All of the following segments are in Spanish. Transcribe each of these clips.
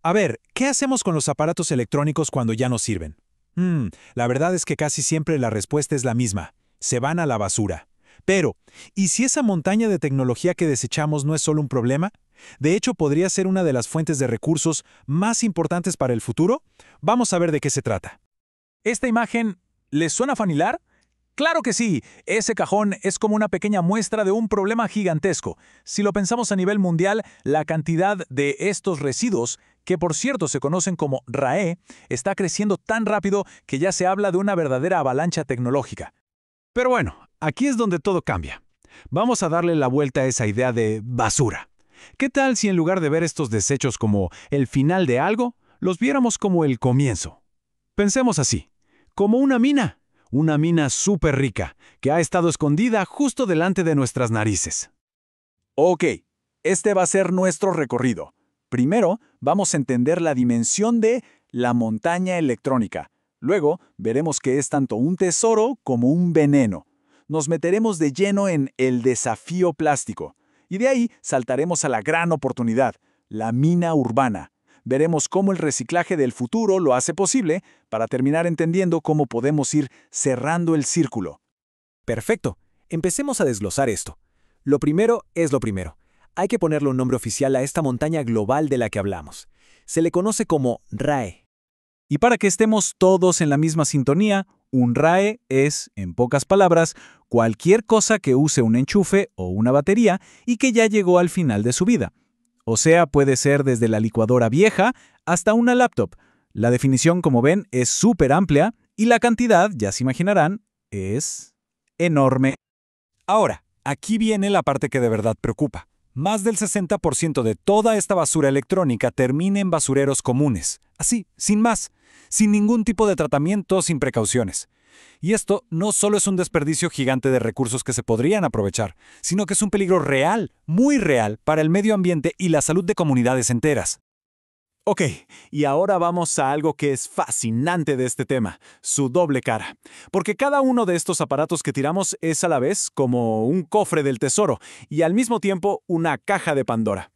A ver, ¿qué hacemos con los aparatos electrónicos cuando ya no sirven? La verdad es que casi siempre la respuesta es la misma. Se van a la basura. Pero, ¿y si esa montaña de tecnología que desechamos no es solo un problema? De hecho, podría ser una de las fuentes de recursos más importantes para el futuro. Vamos a ver de qué se trata. ¿Esta imagen les suena familiar? Claro que sí, ese cajón es como una pequeña muestra de un problema gigantesco. Si lo pensamos a nivel mundial, la cantidad de estos residuos, que por cierto se conocen como RAE, está creciendo tan rápido que ya se habla de una verdadera avalancha tecnológica. Pero bueno, aquí es donde todo cambia. Vamos a darle la vuelta a esa idea de basura. ¿Qué tal si en lugar de ver estos desechos como el final de algo, los viéramos como el comienzo? Pensemos así, como una mina súper rica, que ha estado escondida justo delante de nuestras narices. Ok, este va a ser nuestro recorrido. Primero, vamos a entender la dimensión de la montaña electrónica. Luego, veremos que es tanto un tesoro como un veneno. Nos meteremos de lleno en el desafío plástico. Y de ahí saltaremos a la gran oportunidad, la mina urbana. Veremos cómo el reciclaje del futuro lo hace posible para terminar entendiendo cómo podemos ir cerrando el círculo. Perfecto. Empecemos a desglosar esto. Lo primero es lo primero. Hay que ponerle un nombre oficial a esta montaña global de la que hablamos. Se le conoce como RAE. Y para que estemos todos en la misma sintonía, un RAE es, en pocas palabras, cualquier cosa que use un enchufe o una batería y que ya llegó al final de su vida. O sea, puede ser desde la licuadora vieja hasta una laptop. La definición, como ven, es súper amplia y la cantidad, ya se imaginarán, es enorme. Ahora, aquí viene la parte que de verdad preocupa. Más del 60% de toda esta basura electrónica termina en basureros comunes. Así, sin más, sin ningún tipo de tratamiento, sin precauciones. Y esto no solo es un desperdicio gigante de recursos que se podrían aprovechar, sino que es un peligro real, muy real, para el medio ambiente y la salud de comunidades enteras. Ok, y ahora vamos a algo que es fascinante de este tema, su doble cara. Porque cada uno de estos aparatos que tiramos es a la vez como un cofre del tesoro y al mismo tiempo una caja de Pandora.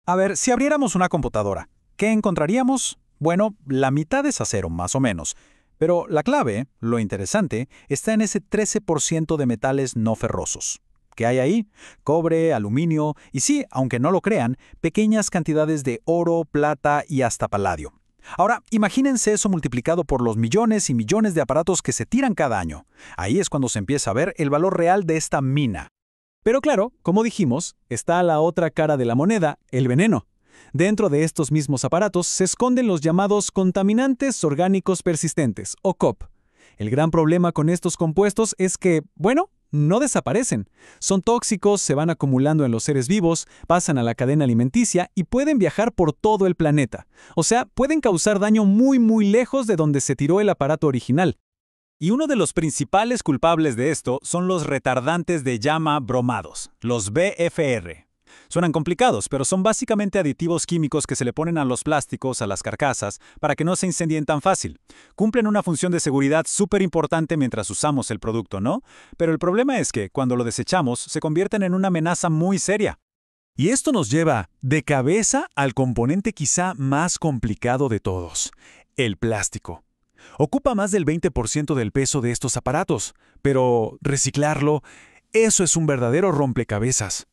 A ver, si abriéramos una computadora, ¿qué encontraríamos? Bueno, la mitad es acero, más o menos. Pero la clave, lo interesante, está en ese 13% de metales no ferrosos. ¿Qué hay ahí? Cobre, aluminio y sí, aunque no lo crean, pequeñas cantidades de oro, plata y hasta paladio. Ahora, imagínense eso multiplicado por los millones y millones de aparatos que se tiran cada año. Ahí es cuando se empieza a ver el valor real de esta mina. Pero claro, como dijimos, está la otra cara de la moneda, el veneno. Dentro de estos mismos aparatos se esconden los llamados contaminantes orgánicos persistentes, o COP. El gran problema con estos compuestos es que, bueno, no desaparecen. Son tóxicos, se van acumulando en los seres vivos, pasan a la cadena alimenticia y pueden viajar por todo el planeta. O sea, pueden causar daño muy lejos de donde se tiró el aparato original. Y uno de los principales culpables de esto son los retardantes de llama bromados, los BFR. Suenan complicados, pero son básicamente aditivos químicos que se le ponen a los plásticos, a las carcasas, para que no se incendien tan fácil. Cumplen una función de seguridad súper importante mientras usamos el producto, ¿no? Pero el problema es que, cuando lo desechamos, se convierten en una amenaza muy seria. Y esto nos lleva de cabeza al componente quizá más complicado de todos, el plástico. Ocupa más del 20% del peso de estos aparatos, pero reciclarlo, eso es un verdadero rompecabezas.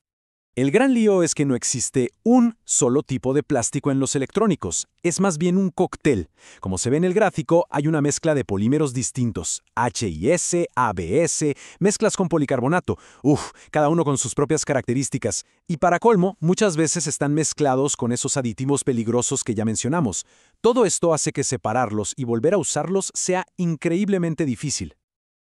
El gran lío es que no existe un solo tipo de plástico en los electrónicos, es más bien un cóctel. Como se ve en el gráfico, hay una mezcla de polímeros distintos, HIS, ABS, mezclas con policarbonato, cada uno con sus propias características. Y para colmo, muchas veces están mezclados con esos aditivos peligrosos que ya mencionamos. Todo esto hace que separarlos y volver a usarlos sea increíblemente difícil.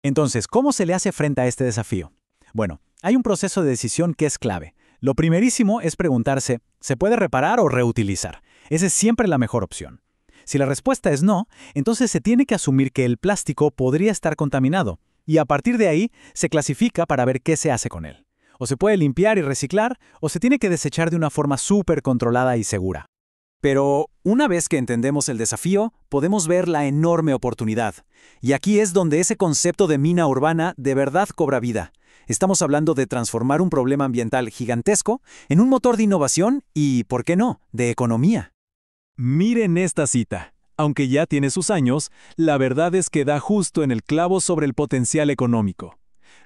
Entonces, ¿cómo se le hace frente a este desafío? Bueno, hay un proceso de decisión que es clave. Lo primerísimo es preguntarse, ¿se puede reparar o reutilizar? Esa es siempre la mejor opción. Si la respuesta es no, entonces se tiene que asumir que el plástico podría estar contaminado, y a partir de ahí se clasifica para ver qué se hace con él. O se puede limpiar y reciclar, o se tiene que desechar de una forma súper controlada y segura. Pero una vez que entendemos el desafío, podemos ver la enorme oportunidad. Y aquí es donde ese concepto de mina urbana de verdad cobra vida. Estamos hablando de transformar un problema ambiental gigantesco en un motor de innovación y, ¿por qué no?, de economía. Miren esta cita. Aunque ya tiene sus años, la verdad es que da justo en el clavo sobre el potencial económico.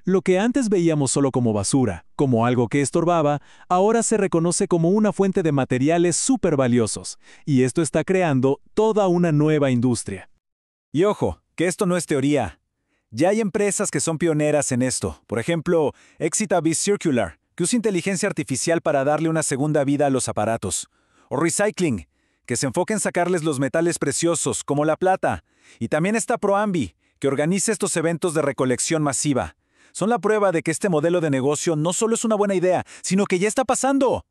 Lo que antes veíamos solo como basura, como algo que estorbaba, ahora se reconoce como una fuente de materiales súper valiosos, y esto está creando toda una nueva industria. Y ojo, que esto no es teoría. Ya hay empresas que son pioneras en esto. Por ejemplo, Exitavis Circular, que usa inteligencia artificial para darle una segunda vida a los aparatos. O Recycling, que se enfoca en sacarles los metales preciosos, como la plata. Y también está Proambi, que organiza estos eventos de recolección masiva. Son la prueba de que este modelo de negocio no solo es una buena idea, sino que ya está pasando.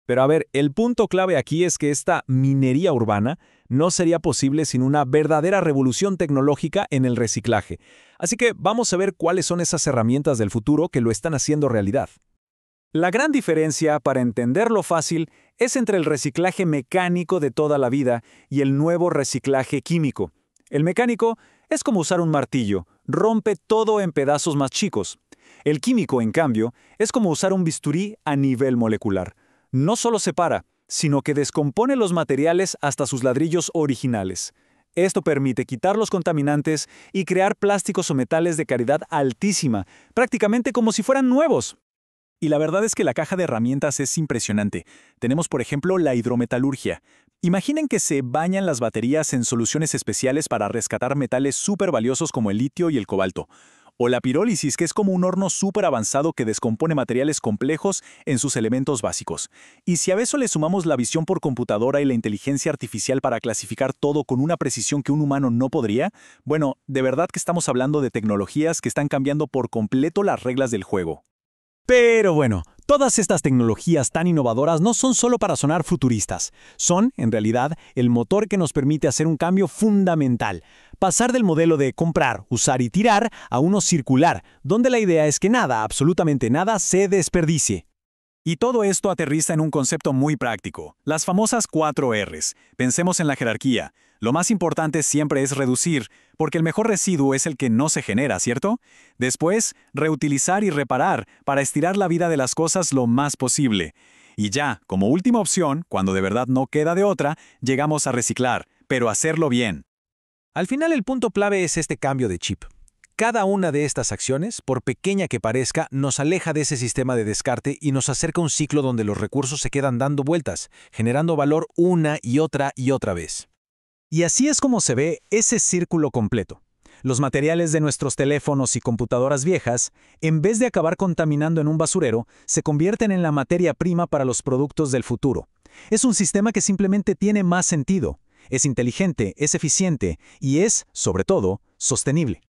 Pero a ver, el punto clave aquí es que esta minería urbana no sería posible sin una verdadera revolución tecnológica en el reciclaje. Así que vamos a ver cuáles son esas herramientas del futuro que lo están haciendo realidad. La gran diferencia, para entenderlo fácil, es entre el reciclaje mecánico de toda la vida y el nuevo reciclaje químico. El mecánico es como usar un martillo, rompe todo en pedazos más chicos. El químico, en cambio, es como usar un bisturí a nivel molecular. No solo separa, sino que descompone los materiales hasta sus ladrillos originales. Esto permite quitar los contaminantes y crear plásticos o metales de calidad altísima, prácticamente como si fueran nuevos. Y la verdad es que la caja de herramientas es impresionante. Tenemos, por ejemplo, la hidrometalurgia. Imaginen que se bañan las baterías en soluciones especiales para rescatar metales súper valiosos como el litio y el cobalto. O la pirólisis, que es como un horno súper avanzado que descompone materiales complejos en sus elementos básicos. Y si a eso le sumamos la visión por computadora y la inteligencia artificial para clasificar todo con una precisión que un humano no podría, bueno, de verdad que estamos hablando de tecnologías que están cambiando por completo las reglas del juego. Pero bueno, todas estas tecnologías tan innovadoras no son solo para sonar futuristas. Son, en realidad, el motor que nos permite hacer un cambio fundamental. Pasar del modelo de comprar, usar y tirar a uno circular, donde la idea es que nada, absolutamente nada, se desperdicie. Y todo esto aterriza en un concepto muy práctico, las famosas 4 Rs. Pensemos en la jerarquía. Lo más importante siempre es reducir, porque el mejor residuo es el que no se genera, ¿cierto? Después, reutilizar y reparar para estirar la vida de las cosas lo más posible. Y ya, como última opción, cuando de verdad no queda de otra, llegamos a reciclar, pero hacerlo bien. Al final el punto clave es este cambio de chip. Cada una de estas acciones, por pequeña que parezca, nos aleja de ese sistema de descarte y nos acerca a un ciclo donde los recursos se quedan dando vueltas, generando valor una y otra vez. Y así es como se ve ese círculo completo. Los materiales de nuestros teléfonos y computadoras viejas, en vez de acabar contaminando en un basurero, se convierten en la materia prima para los productos del futuro. Es un sistema que simplemente tiene más sentido. Es inteligente, es eficiente y es, sobre todo, sostenible.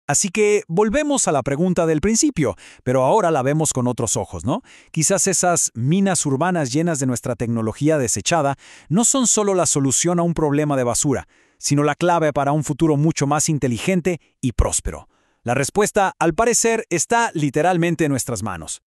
Así que volvemos a la pregunta del principio, pero ahora la vemos con otros ojos, ¿no? Quizás esas minas urbanas llenas de nuestra tecnología desechada no son solo la solución a un problema de basura, sino la clave para un futuro mucho más inteligente y próspero. La respuesta, al parecer, está literalmente en nuestras manos.